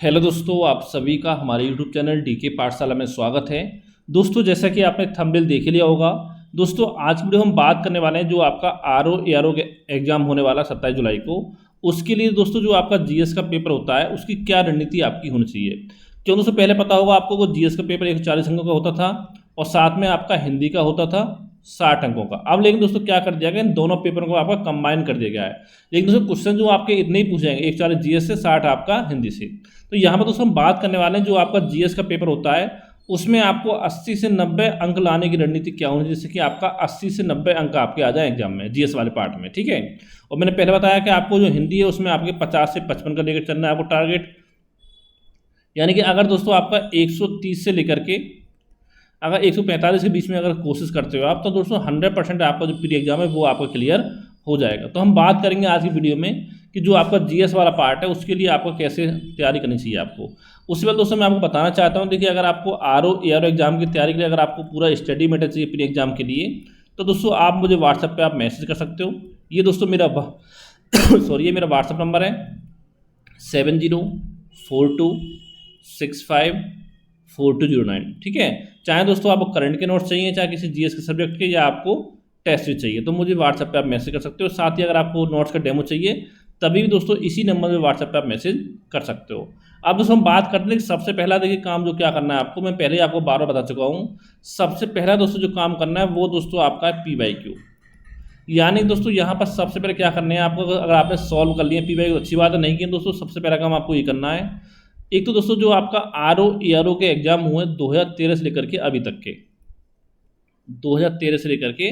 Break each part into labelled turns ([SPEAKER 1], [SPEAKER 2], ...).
[SPEAKER 1] Hello दोस्तों, आप सभी का हमारे यूट्यूब चैनल डीके पाठशाला में स्वागत है। दोस्तों, जैसा कि आपने थंबनेल देख लिया होगा, दोस्तों आज वीडियो हम बात करने वाले हैं जो आपका आरओ एआरओ के एग्जाम होने वाला 27 जुलाई को। उसके लिए दोस्तों जो आपका जीएस का पेपर होता है उसकी क्या रणनीति आपकी होनी चाहिए। क्यों दोस्तों, पहले पता होगा आपको वो जीएस का पेपर 140 अंकों का होता था और साथ में आपका हिंदी का होता था 60 अंकों का। अब लेकिन दोस्तों क्या कर दिया गया, इन दोनों पेपरों को आपका कंबाइन कर दिया गया है। लेकिन दोस्तों क्वेश्चन जो आपके इतने ही पूछे जाएंगे, 140 जीएस से 60 आपका हिंदी से। तो यहाँ पर दोस्तों हम बात करने वाले हैं जो आपका जीएस का पेपर होता है उसमें आपको 80 से 90 अंक लाने की रणनीति क्या होनी चाहिए, जैसे कि आपका 80 से 90 अंक आपके आ जाए एग्जाम में जीएस वाले पार्ट में। ठीक है, और मैंने पहले बताया कि आपको जो हिंदी है उसमें आपके 50 से 55 का लेकर चलना है आपको टारगेट। यानी कि अगर दोस्तों आपका 130 से लेकर के अगर 145 के बीच में अगर कोशिश करते हो आप, तो दोस्तों 100% आपका जो प्री एग्जाम है वो आपका क्लियर हो जाएगा। तो हम बात करेंगे आज की वीडियो में कि जो आपका जीएस वाला पार्ट है उसके लिए आपको कैसे तैयारी करनी चाहिए आपको। उसके बाद दोस्तों मैं आपको बताना चाहता हूँ, देखिए अगर आपको आरओ एआरओ एग्जाम की तैयारी के लिए अगर आपको पूरा स्टडी मटेरियल चाहिए प्री एग्जाम के लिए, तो दोस्तों आप मुझे व्हाट्सएप पर आप मैसेज कर सकते हो। ये दोस्तों मेरा सॉरी ये मेरा व्हाट्सएप नंबर है 7042654209। ठीक है, चाहे दोस्तों आपको करंट के नोट्स चाहिए, चाहे किसी जीएस के सब्जेक्ट के, या आपको टेस्ट भी चाहिए, तो मुझे व्हाट्सएप पे आप मैसेज कर सकते हो। साथ ही अगर आपको नोट्स का डेमो चाहिए तभी भी दोस्तों इसी नंबर पे व्हाट्सएप पे आप मैसेज कर सकते हो। अब दोस्तों हम बात करते हैं कि सबसे पहला देखिए काम जो क्या करना है आपको, मैं पहले ही आपको बार बार बता चुका हूँ। सबसे पहला दोस्तों जो काम करना है वो दोस्तों आपका है PYQ। यानी दोस्तों यहाँ पर सबसे पहले क्या करना है आपको, अगर आपने सॉल्व कर लिया PYQ अच्छी बात है, नहीं किया दोस्तों सबसे पहला काम आपको ये करना है। एक तो दोस्तों जो आपका आरओ एआरओ के एग्जाम हुए 2013 से लेकर के अभी तक के, 2013 से लेकर के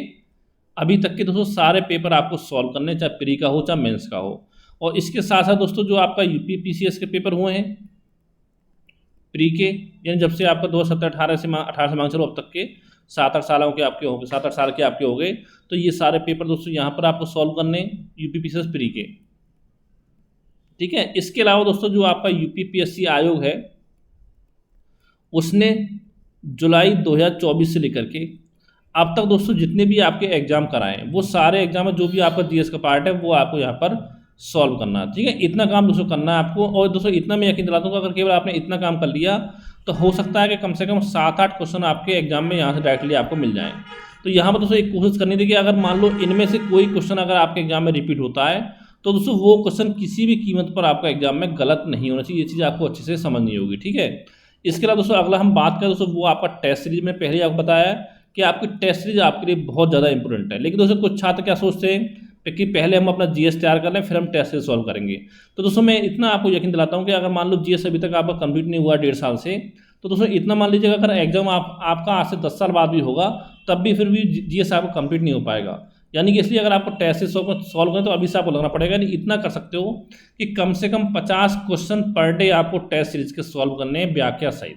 [SPEAKER 1] अभी तक के दोस्तों सारे पेपर आपको सॉल्व करने, चाहे प्री का हो चाहे मेंस का हो। और इसके साथ साथ दोस्तों जो आपका यूपी पीसीएस के पेपर हुए हैं प्री के, यानी जब से आपका 2017-18 से 18 से मांग चलो अब तक के 7-8 सालों के आपके हो गए, 7-8 साल के आपके हो गए, तो ये सारे पेपर दोस्तों यहाँ पर आपको सॉल्व करने यूपी पीसीएस प्री के। ठीक है, इसके अलावा दोस्तों जो आपका यूपीपीएससी आयोग है उसने जुलाई 2024 से लेकर के अब तक दोस्तों जितने भी आपके एग्जाम कराए हैं वो सारे एग्जाम में जो भी आपका जीएस का पार्ट है वो आपको यहाँ पर सॉल्व करना है। ठीक है, इतना काम दोस्तों करना है आपको। और दोस्तों इतना मैं यकीन दिलाता हूँ अगर केवल आपने इतना काम कर लिया तो हो सकता है कि कम से कम 7-8 क्वेश्चन आपके एग्जाम में यहाँ से डायरेक्टली आपको मिल जाएँ। तो यहाँ पर दोस्तों एक कोशिश करनी थी कि अगर मान लो इनमें से कोई क्वेश्चन अगर आपके एग्जाम में रिपीट होता है तो दोस्तों वो क्वेश्चन किसी भी कीमत पर आपका एग्जाम में गलत नहीं होना चाहिए, ये चीज़ आपको अच्छे से समझनी होगी। ठीक है, इसके अलावा दोस्तों अगला हम बात करें दोस्तों वो आपका टेस्ट सीरीज में पहले ही आपको बताया कि आपकी टेस्ट सीरीज आपके लिए बहुत ज़्यादा इंपॉर्टेंट है। लेकिन दोस्तों कुछ छात्र क्या सोचते हैं कि पहले हम अपना जीएस तैयार कर लें फिर हम टेस्ट सीरीज सॉल्व करेंगे। तो दोस्तों मैं इतना आपको यकीन दिलाता हूँ कि अगर मान लो जीएस अभी तक आपका कंप्लीट नहीं हुआ 1.5 साल से, तो दोस्तों इतना मान लीजिएगा अगर एग्जाम आपका आज से 10 साल बाद भी होगा तब भी फिर भी जीएस आपको कंप्लीट नहीं हो पाएगा। यानी कि इसलिए अगर आपको टेस्ट सॉल्व करें तो अभी से आपको लगना पड़ेगा। यानी इतना कर सकते हो कि कम से कम 50 क्वेश्चन पर डे आपको टेस्ट सीरीज के सॉल्व करने हैं व्याख्या सहित।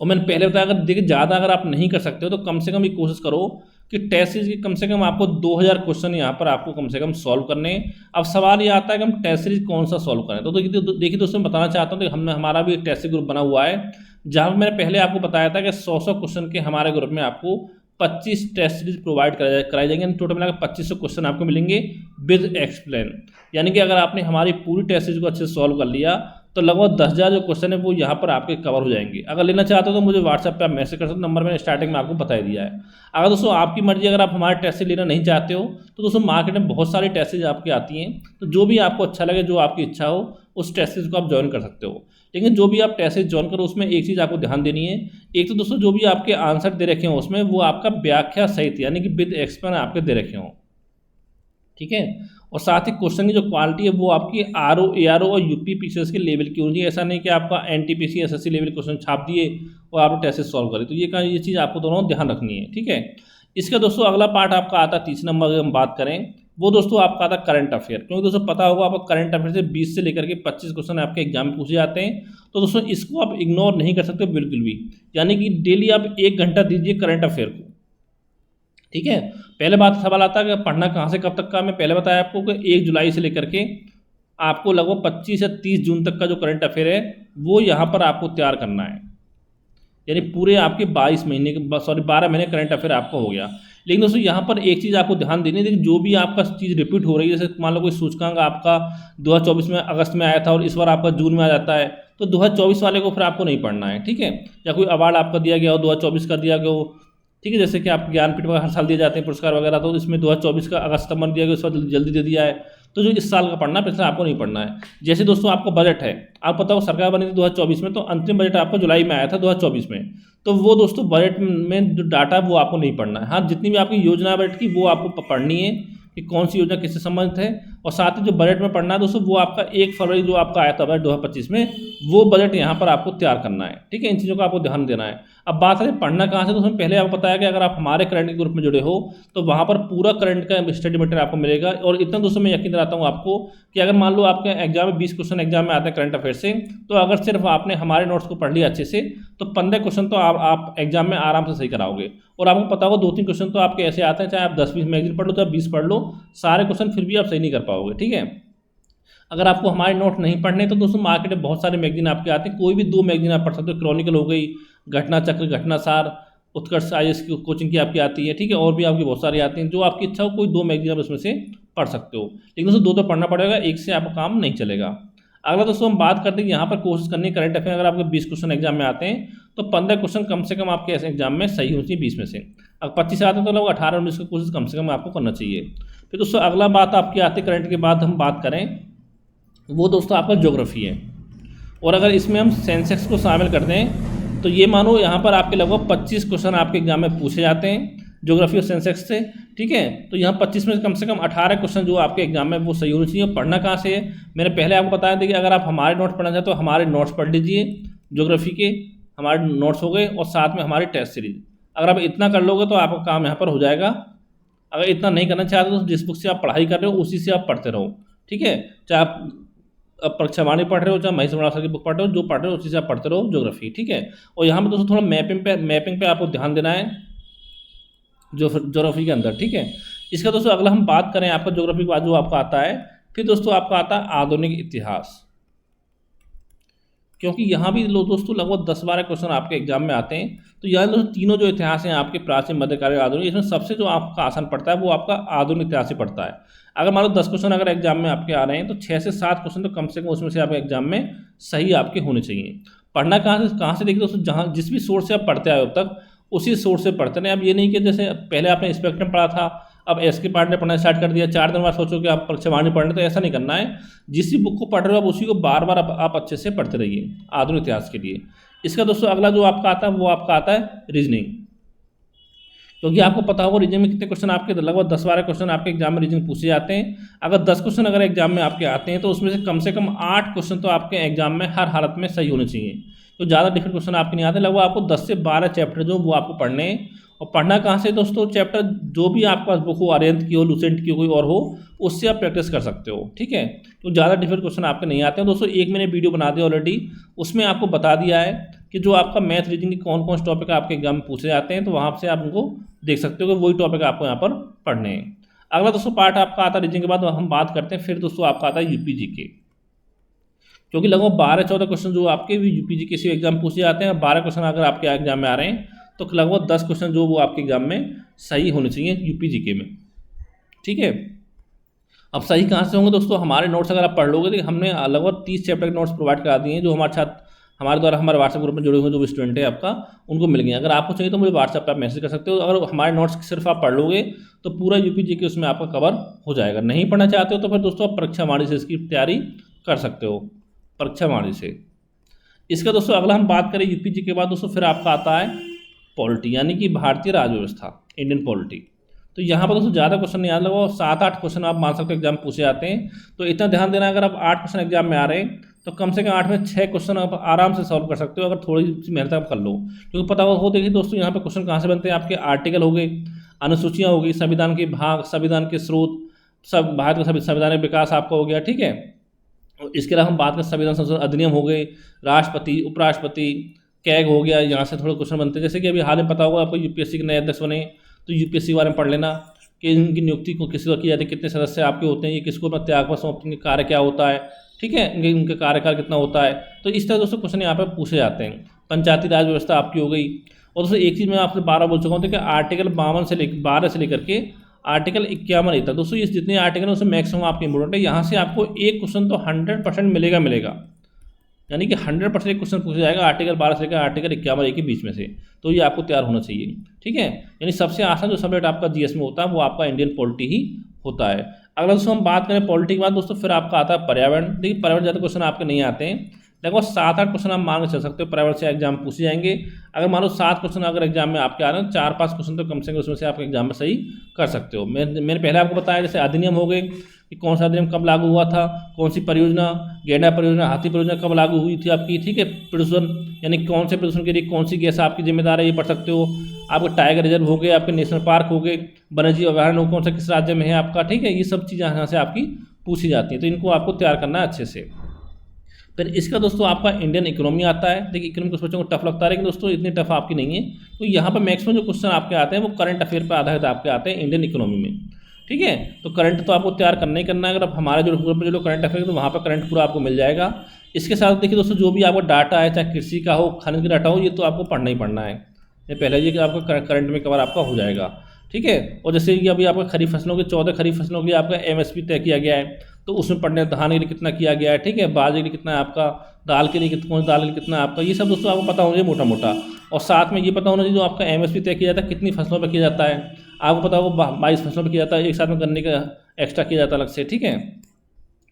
[SPEAKER 1] और मैंने पहले बताया अगर देखिए ज़्यादा अगर आप नहीं कर सकते हो तो कम से कम ये कोशिश करो कि टेस्ट सीरीज की कम से कम आपको 2000 क्वेश्चन यहाँ पर आपको कम से कम सॉल्व करने। अब सवाल ये आता है कि हम टेस्ट सीरीज कौन सा सॉल्व करें, तो देखिए दोस्तों मैं बताना चाहता हूँ कि हमारा भी एक टेस्ट ग्रुप बना हुआ है जहाँ पर मैंने पहले आपको बताया था कि 100 क्वेश्चन के हमारे ग्रुप में आपको 25 टेस्ट सीरीज प्रोवाइड कराई जाएंगे। टोटल मिलाकर 2500 क्वेश्चन आपको मिलेंगे विद एक्सप्लेन। यानी कि अगर आपने हमारी पूरी टेस्ट सीरीज को अच्छे से सॉल्व कर लिया तो लगभग 10,000 जो क्वेश्चन है वो यहाँ पर आपके कवर हो जाएंगे। अगर लेना चाहते हो तो मुझे व्हाट्सएप पे आप मैसेज कर सकते हो, नंबर मैंने स्टार्टिंग में आपको बता ही दिया है। अगर दोस्तों आपकी मर्जी, अगर आप हमारे टेस्ट सीरीज लेना नहीं चाहते हो तो दोस्तों मार्केट में बहुत सारी टेस्ट सीरीज आपकी आती हैं, तो जो भी आपको अच्छा लगे, जो आपकी इच्छा हो उस टेस्ट सीरीज को आप ज्वाइन कर सकते हो। लेकिन जो भी आप टेस्ट सीरीज ज्वाइन करो उसमें एक चीज़ आपको ध्यान देनी है, एक तो दोस्तों जो भी आपके आंसर दे रखे हों उसमें वो आपका व्याख्या सहित यानी कि विद एक्सप्लेन आपके दे रखे हों। ठीक है, और साथ ही क्वेश्चन की जो क्वालिटी है वो आपकी आरओ एआरओ और यूपी पीसीएस के लेवल की होनी चाहिए। ऐसा नहीं कि आपका एनटीपीसी एसएससी लेवल क्वेश्चन छाप दिए और आप टेस्ट सॉल्व करें, तो ये चीज़ आपको दोनों ध्यान रखनी है। ठीक है, इसका दोस्तों अगला पार्ट आपका आता है 30 नंबर हम बात करें वो दोस्तों आपका आता है करंट अफेयर। क्योंकि दोस्तों पता होगा आपको करंट अफेयर से 20 से लेकर के 25 क्वेश्चन आपके एग्जाम में पूछे जाते हैं, तो दोस्तों इसको आप इग्नोर नहीं कर सकते बिल्कुल भी। यानी कि डेली आप 1 घंटा दीजिए करंट अफेयर को। ठीक है, पहले बात सवाल आता है कि पढ़ना कहाँ से कब तक का, मैं पहले बताया आपको कि 1 जुलाई से लेकर के आपको लगभग 25 या 30 जून तक का जो करंट अफेयर है वो यहाँ पर आपको तैयार करना है। यानी पूरे आपके 12 महीने करंट अफेयर आपका हो गया। लेकिन दोस्तों यहाँ पर एक चीज़ आपको ध्यान देनी है, देखिए जो भी आपका चीज़ रिपीट हो रही है, जैसे मान लो कोई सूचकांक आपका 2024 में अगस्त में आया था और इस बार आपका जून में आ जाता है, तो 2024 वाले को फिर आपको नहीं पढ़ना है, ठीक है। या कोई अवार्ड आपका दिया गया हो 2024 का दिया गया हो, ठीक है, जैसे कि आप ज्ञानपीठ वगैरह हर साल दिए जाते हैं पुरस्कार वगैरह, तो इसमें 2024 का अगस्त सितंबर दिया गया, इस बार जल्दी दे दिया है, तो जो इस साल का पढ़ना है पिछले आपको नहीं पढ़ना है। जैसे दोस्तों आपका बजट है, आप पता हो सरकार बनी थी 2024 में, तो अंतिम बजट आपका जुलाई में आया था 2024 में, तो वो दोस्तों बजट में जो डाटा है वो आपको नहीं पढ़ना है। हाँ, जितनी भी आपकी योजना है बजट की वो आपको पढ़नी है कि कौन सी योजना किससे संबंधित है, और साथ ही जो बजट में पढ़ना है दोस्तों वो आपका 1 फरवरी जो आपका आया था बजट 2025 में, वो बजट यहाँ पर आपको तैयार करना है, ठीक है। इन चीज़ों का आपको ध्यान देना है। अब बात है पढ़ना कहाँ से, तो उसमें पहले आपको बताया कि अगर आप हमारे करंट के ग्रुप में जुड़े हो तो वहाँ पर पूरा करंट का स्टडी मटेरियल आपको मिलेगा। और इतना दोस्तों मैं यकीन दिलाता हूँ आपको कि अगर मान लो आपके एग्जाम में 20 क्वेश्चन एग्जाम में आते हैं करंट अफेयर से, तो अगर सिर्फ आपने हमारे नोट्स को पढ़ लिया अच्छे से, तो 15 क्वेश्चन तो आप एग्जाम में आराम से सही कराओगे। और आपको पता होगा 2-3 क्वेश्चन तो आपके ऐसे आते हैं, चाहे आप 10-20 मैगजीन पढ़ लो, चाहे 20 पढ़ लो, सारे क्वेश्चन फिर भी आप सही नहीं कर पाओगे, ठीक है। अगर आपको हमारे नोट नहीं पढ़ने तो दोस्तों मार्केट में बहुत सारे मैगजीन आपके आते हैं, कोई भी 2 मैगजीन आप पढ़ सकते हो। क्रॉनिकल हो गई, घटना चक्र, घटनासार, उत्कर्ष IAS की कोचिंग की आपकी आती है, ठीक है, और भी आपकी बहुत सारी आती हैं। जो आपकी इच्छा हो कोई 2 मैगजीन आप उसमें से पढ़ सकते हो, लेकिन दोस्तों 2 तो पढ़ना पड़ेगा, एक से आपका काम नहीं चलेगा। अगला दोस्तों हम बात करते हैं कि यहाँ पर कोशिश करनी है करंट अफेयर, अगर आपके 20 क्वेश्चन एग्जाम में आते हैं तो 15 क्वेश्चन कम से कम आपके ऐसे एग्जाम में सही होनी चाहिए 20 में से। अगर 25 से आते हैं तो लगभग 18-19 की कोशिश कम से कम आपको करना चाहिए। फिर दोस्तों अगला बात आपकी आती है करंट के बाद हम बात करें, वो दोस्तों आपका ज्योग्राफी है। और अगर इसमें हम सेंसेक्स को शामिल कर दें तो ये मानो यहाँ पर आपके लगभग 25 क्वेश्चन आपके एग्जाम में पूछे जाते हैं ज्योग्राफी और सेंसेक्स से, ठीक है। तो यहाँ 25 में कम से कम 18 क्वेश्चन जो आपके एग्जाम में वो सही होनी चाहिए। पढ़ना कहाँ से है, मैंने पहले आपको बताया था कि अगर आप हमारे नोट्स पढ़ना चाहते हो तो हमारे नोट्स पढ़ लीजिए, ज्योग्राफी के हमारे नोट्स हो गए, और साथ में हमारी टेस्ट सीरीज। अगर आप इतना कर लोगे तो आपका काम यहाँ पर हो जाएगा। अगर इतना नहीं करना चाहते तो जिस बुक से आप पढ़ाई कर रहे हो उसी से आप पढ़ते रहो, ठीक है। चाहे आप परीक्षा वाणी पढ़ रहे हो, चाहे महेश सर की बुक पढ़ रहे हो, जो पढ़ रहे हो उसी से आप पढ़ते रहो ज्योग्राफी, ठीक है। और यहाँ पर दोस्तों थोड़ा मैपिंग पे आपको ध्यान देना है जो ज्योग्राफी के अंदर, ठीक है। इसका दोस्तों अगला हम बात करें आपका ज्योग्राफी के बाद जो आपका आता है, फिर दोस्तों आपका आता है आधुनिक इतिहास, क्योंकि यहाँ भी दोस्तों लगभग 10-12 क्वेश्चन आपके एग्जाम में आते हैं। तो यहाँ दोस्तों तीनों जो इतिहास हैं आपके प्राचीन, मध्यकालीन, आधुनिक, इसमें सबसे जो आपका आसान पड़ता है वो आपका आधुनिक इतिहास ही पड़ता है। अगर मान लो 10 क्वेश्चन अगर एग्जाम में आपके आ रहे हैं तो 6 से 7 क्वेश्चन तो कम से कम उसमें से आपके एग्जाम में सही आपके होने चाहिए। पढ़ना कहाँ से देखिए दोस्तों, जहाँ जिस भी सोर्स से आप पढ़ते आए अब तक उसी सोर्स से पढ़ते रहे। अब ये नहीं कि जैसे पहले आपने स्पेक्ट्रम पढ़ा था, अब SK पार्ट ने पढ़ना स्टार्ट कर दिया, 4 दिन बाद सोचो कि आप परीक्षा वाणी पढ़ने, तो ऐसा नहीं करना है। जिस भी बुक को पढ़ रहे हो आप उसी को बार बार आप अच्छे से पढ़ते रहिए आधुनिक इतिहास के लिए। इसका दोस्तों अगला जो आपका आता है वो आपका आता है रीजनिंग, क्योंकि आपको पता होगा रीजनिंग में कितने क्वेश्चन आपके लगभग 10-12 क्वेश्चन आपके एग्जाम में रीजनिंग पूछे जाते हैं। अगर 10 क्वेश्चन अगर एग्जाम में आपके आते हैं तो उसमें से कम 8 क्वेश्चन तो आपके एग्जाम में हर हालत में सही होने चाहिए। तो ज़्यादा डिफिकल्ट क्वेश्चन आपके नहीं आते, लगभग आपको 10 से 12 चैप्टर जो वो आपको पढ़ने हैं। और पढ़ना कहाँ से दोस्तों, चैप्टर जो भी आपके पास बुक हो, आर्यंत की हो, लुसेंट की हो, कोई और हो, उससे आप प्रैक्टिस कर सकते हो, ठीक है। तो ज़्यादा डिफिकल्ट क्वेश्चन आपके नहीं आते हैं दोस्तों। एक मैंने वीडियो बना दिया ऑलरेडी, उसमें आपको बता दिया है कि जो आपका मैथ रीजनिंग के कौन कौन से टॉपिक आपके एग्जाम में पूछे जाते हैं, तो वहाँ से आप उनको देख सकते हो कि वही टॉपिक आपको यहाँ पर पढ़ने हैं। अगला दोस्तों पार्ट आपका आता है रीजनिंग के बाद हम बात करते हैं, फिर दोस्तों आपका आता है UP GK, क्योंकि लगभग 12-14 क्वेश्चन जो आपके UP GK से एग्जाम पूछे जाते हैं। 12 क्वेश्चन अगर आपके एग्जाम में आ रहे हैं तो लगभग 10 क्वेश्चन जो वो आपके एग्जाम में सही होने चाहिए UP GK में, ठीक है। अब सही कहाँ से होंगे दोस्तों, हमारे नोट्स अगर आप पढ़ लोगे तो हमने लगभग 30 चैप्टर के नोट्स प्रोवाइड करा दिए हैं, जो हमारे छात्र हमारे द्वारा हमारे व्हाट्सएप ग्रुप में जुड़े हुए जो भी स्टूडेंट है आपका उनको मिल गए। अगर आपको चाहिए तो मुझे व्हाट्सएप पर आप मैसेज कर सकते हो। अगर हमारे नोट्स सिर्फ आप पढ़ लोगे तो पूरा UP GK उसमें आपका कवर हो जाएगा। नहीं पढ़ना चाहते हो तो फिर दोस्तों आप परीक्षा वाणी से इसकी तैयारी कर सकते हो, परीक्षा वाणी से। इसका दोस्तों अगला हम बात करें UP GK के बाद दोस्तों फिर आपका आता है पॉलिटी, यानी कि भारतीय राज्य व्यवस्था, इंडियन पॉलिटी। तो यहाँ पर दोस्तों ज़्यादा क्वेश्चन नहीं आ रहा, 7-8 क्वेश्चन आप मान सकते हो एग्जाम पूछे जाते हैं। तो इतना ध्यान देना, अगर आप 8 क्वेश्चन एग्जाम में आ रहे हैं तो कम से कम 8 में 6 क्वेश्चन आप आराम से सॉल्व कर सकते हो, अगर थोड़ी सी मेहनत आप कर लो। क्योंकि पता हो देखिए दोस्तों यहाँ पे क्वेश्चन कहाँ से बनते हैं, आपके आर्टिकल हो गए, अनुसूचियाँ हो गई, संविधान के भाग, संविधान के स्रोत, सब भारत का संवैधानिक विकास आपका हो गया, ठीक है। इसके अलावा हम बात करें संविधान संशोधन अधिनियम हो गए, राष्ट्रपति, उपराष्ट्रपति, कैग हो गया, यहाँ से थोड़े क्वेश्चन बनते हैं। जैसे कि अभी हाल में पता होगा आपको UPSC के नए अध्यक्ष बने, तो UPSC के बारे में पढ़ लेना कि इनकी नियुक्ति को किस की जाती है, कितने सदस्य आपके होते हैं, ये किसको त्याग पर सौंपने का कार्य क्या होता है, ठीक है, इनका कार्यकाल कितना होता है। तो इस तरह दोस्तों क्वेश्चन यहाँ पर पूछे जाते हैं। पंचायती राज व्यवस्था आपकी हो गई, और दोस्तों एक चीज़ मैं आपसे 12 बोल चुका हूँ कि आर्टिकल 12 से लेकर के आर्टिकल 51 तक दोस्तों ये जितने आर्टिकल हैं उसमें मैक्सिमम आपके इंपॉर्टेंट है। यहाँ से आपको एक क्वेश्चन तो 100% मिलेगा, यानी कि 100% क्वेश्चन पूछा जाएगा आर्टिकल 12 से लेकर आर्टिकल 51 के बीच में से। तो ये आपको तैयार होना चाहिए, ठीक है। यानी सबसे आसान जो सब्जेक्ट आपका जीएस में होता है वो आपका इंडियन पॉलिटी ही होता है। अगर दोस्तों हम बात करें पॉलिटी के बाद दोस्तों फिर आपका आता है पर्यावरण। देखिए पर्यावरण ज़्यादा क्वेश्चन आपके नहीं आते हैं, लगभग 7-8 क्वेश्चन आप मान के चल सकते हो पर्यावरण से एग्जाम पूछे जाएंगे। अगर मान लो 7 क्वेश्चन अगर एग्जाम में आपके आ रहे हैं, 4-5 क्वेश्चन तो कम से कम उसमें से आपके एग्जाम में सही कर सकते हो। मैंने पहले आपको बताया जैसे अधिनियम हो गए कि कौन सा अधिनियम कब लागू हुआ था, कौन सी परियोजना, गैंडा परियोजना, हाथी परियोजना कब लागू हुई थी आपकी, ठीक है। प्रदूषण यानी कौन से प्रदूषण के लिए कौन सी गैस आपकी जिम्मेदार है ये पढ़ सकते हो। आपके टाइगर रिजर्व हो गए, आपके नेशनल पार्क हो गए, वन्यजीव अभयारण्य कौन सा किस राज्य में है आपका, ठीक है। ये सब चीज़ें यहाँ से आपकी पूछी जाती हैं, तो इनको आपको तैयार करना है अच्छे से। फिर इसका दोस्तों आपका इंडियन इकोनॉमी आता है। देखिए इकोनॉमी कुछ बच्चों को टफ लगता है, लेकिन दोस्तों इतनी टफ आपकी नहीं है। तो यहाँ पर मैक्सिमम जो क्वेश्चन आपके आते हैं वो करंट अफेयर पर आधारित आपके आते हैं इंडियन इकोनॉमी में, ठीक है। तो करंट तो आपको तैयार करना ही करना है। अगर आप हमारे जो ग्रुप में जो करंट अफेयर तो वहाँ पर करंट पूरा आपको मिल जाएगा। इसके साथ देखिए दोस्तों जो भी आपका डाटा है, चाहे कृषि का हो, खनिज का डाटा हो, ये तो आपको पढ़ना ही पढ़ना है। ये पहले ये कि आपका करंट में कवर आपका हो जाएगा, ठीक है। और जैसे कि अभी आपका खरीफ फसलों के 14 खरीफ फसलों के लिए आपका एमएसपी तय किया गया है, तो उसमें पढ़ने धान के लिए कितना किया गया है, ठीक है। बाजरे के लिए कितना है आपका, दाल के लिए कौन सी दाल के लिए कितना है आपका, ये सब दोस्तों आपको पता होना चाहिए मोटा मोटा। और साथ में ये पता होना चाहिए जो आपका एमएसपी तय किया जाता है कितनी फसलों पर किया जाता है, आपको पता होगा 22 फसलों पर किया जाता है, एक साथ में गन्ने का एक्स्ट्रा किया जाता है अलग से, ठीक है। तो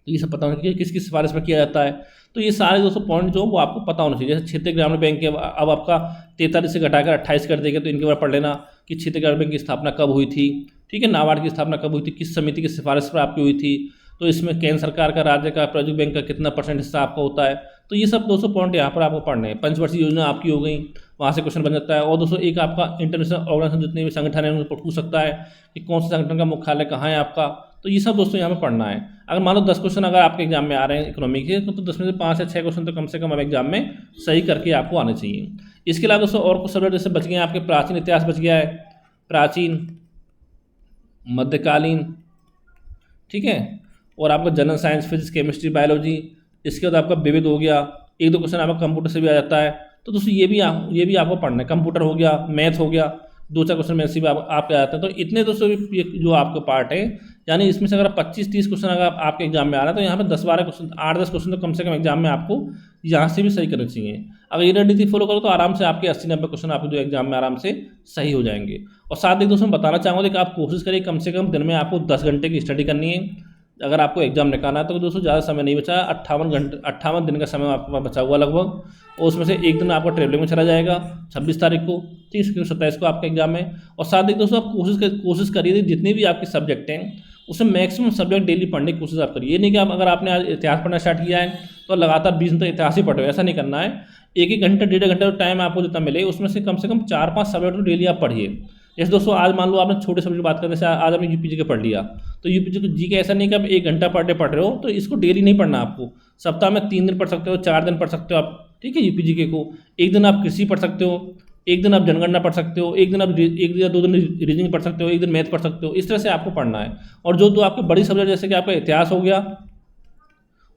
[SPEAKER 1] ये सब पता होना चाहिए किस किस सिफारिश पर किया जाता है। तो ये सारे दोस्तों पॉइंट जो वो आपको पता होना चाहिए। जैसे क्षेत्रीय ग्रामीण बैंक के अब आपका 43 से घटाकर 28 कर देगा, तो इनके बारे में पढ़ लेना कि क्षेत्रीय ग्रामीण बैंक की स्थापना कब हुई थी, ठीक है। नाबार्ड की स्थापना कब हुई थी, किस समिति की सिफारिश पर आपकी हुई थी, तो इसमें केंद्र सरकार का, राज्य का, प्रायोजित बैंक का कितना % हिस्सा आपका होता है। तो ये सब दोस्तों पॉइंट यहाँ पर आपको पढ़ने हैं। पंचवर्षीय योजना आपकी हो गई, वहाँ से क्वेश्चन बन जाता है। और दोस्तों एक आपका इंटरनेशनल ऑर्गेनाइजेशन जितने भी संगठन है उनको पूछ सकता है कि कौन से संगठन का मुख्यालय कहाँ है आपका। तो ये सब दोस्तों यहाँ पर पढ़ना है। अगर मान लो 10 क्वेश्चन अगर आपके एग्जाम में आ रहे हैं इकोनॉमी के, तो 10 में से 5 या 6 क्वेश्चन तो कम से कम एग्जाम में सही करके आपको आने चाहिए। इसके अलावा दोस्तों और कुछ सब्जेक्ट जैसे बच गए हैं आपके, प्राचीन इतिहास बच गया है, प्राचीन, मध्यकालीन, ठीक है। और आपका general science, physics, chemistry, biology. इसके बाद आपका विविध हो गया, 1-2 क्वेश्चन आपका कंप्यूटर से भी आ जाता है। तो दोस्तों ये भी आपको पढ़ना है। कंप्यूटर हो गया, मैथ हो गया, 2-4 क्वेश्चन मैथ से भी आपके आते हैं। तो इतने दोस्तों ये जो आपका पार्ट है, यानी इसमें से अगर 25-30 क्वेश्चन अगर आपके एग्जाम में आ रहा है, तो यहाँ पे 10-12 क्वेश्चन, 8-10 क्वेश्चन तो कम से कम एग्जाम में आपको यहाँ से भी सही करने चाहिए। अगर ये रणनीति फॉलो करो तो आराम से आपके 80-90 क्वेश्चन आपके जो एग्जाम में आराम से सही हो जाएंगे। और साथ ही दोस्तों मैं बताना चाहूँगा कि आप कोशिश करिए कम से कम दिन में आपको 10 घंटे की स्टडी करनी है। अगर आपको एग्जाम निकालना है तो दोस्तों ज़्यादा समय नहीं बचा, 58 दिन का समय आपके पास बचा हुआ लगभग। और उसमें से एक दिन आपका ट्रेवलिंग में चला जाएगा 26 तारीख को, 30-27 को आपका एग्जाम है। और साथ ही दोस्तों आप कोशिश करिए जितने भी आपके सब्जेक्ट हैं उसमें मैक्सिमम सब्जेक्ट डेली पढ़ने की कोशिश आप करिए। ये नहीं कि आप अगर आपने आज इतिहास पढ़ना स्टार्ट किया है तो लगातार 20 दिन तक इतिहास ही पढ़ रहे हो, ऐसा नहीं करना है। 1-1 घंटा 1.5 घंटा टाइम आपको जितना मिले उसमें से कम 4-5 सब्जेक्ट तो डेली आप पढ़िए। जैसे दोस्तों आज मान लो आपने छोटे सब्जेक्ट बात करने से आज आपने यूपीजी के पढ़ लिया, तो यूपीजी जी के ऐसा नहीं कि आप 1 घंटा पढ़ रहे हो, तो इसको डेली नहीं पढ़ना आपको। सप्ताह में 3 दिन पढ़ सकते हो, 4 दिन पढ़ सकते हो आप, ठीक है। यूपीजी के को एक दिन आप कृषि पढ़ सकते हो, एक दिन आप जनगणना पढ़ सकते हो, एक दिन आप 1 या 2 दिन रीजनिंग पढ़ सकते हो, एक दिन मैथ पढ़ सकते हो। इस तरह से आपको पढ़ना है। और जो तो आपके बड़ी सब्जेक्ट जैसे कि आपका इतिहास हो गया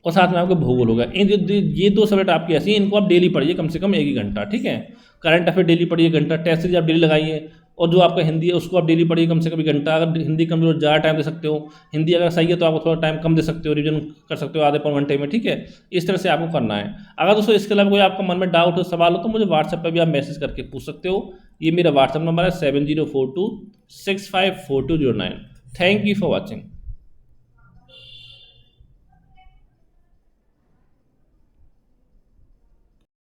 [SPEAKER 1] और साथ में आपका भूगोल होगा, ये 2 सब्जेक्ट आपके ऐसे हैं, इनको आप डेली पढ़िए कम से कम 1 घंटा, ठीक है। करंट अफेयर डेली पढ़िए घंटा, टेस्ट सीरीज आप डेली लगाइए। और जो आपका हिंदी है उसको आप डेली पढ़िए कम से कम 1 घंटा। अगर हिंदी कम जो ज़्यादा टाइम दे सकते हो, हिंदी अगर सही है तो आप थोड़ा टाइम कम दे सकते हो, रिविजन कर सकते हो आधे पौन घंटे में, ठीक है। इस तरह से आपको करना है। अगर दोस्तों इसके अलावा कोई आपका मन में डाउट हो, सवाल हो, तो मुझे व्हाट्सएप पर भी आप मैसेज करके पूछ सकते हो। ये मेरा व्हाट्सएप नंबर है 7042654209। Thank you for watching.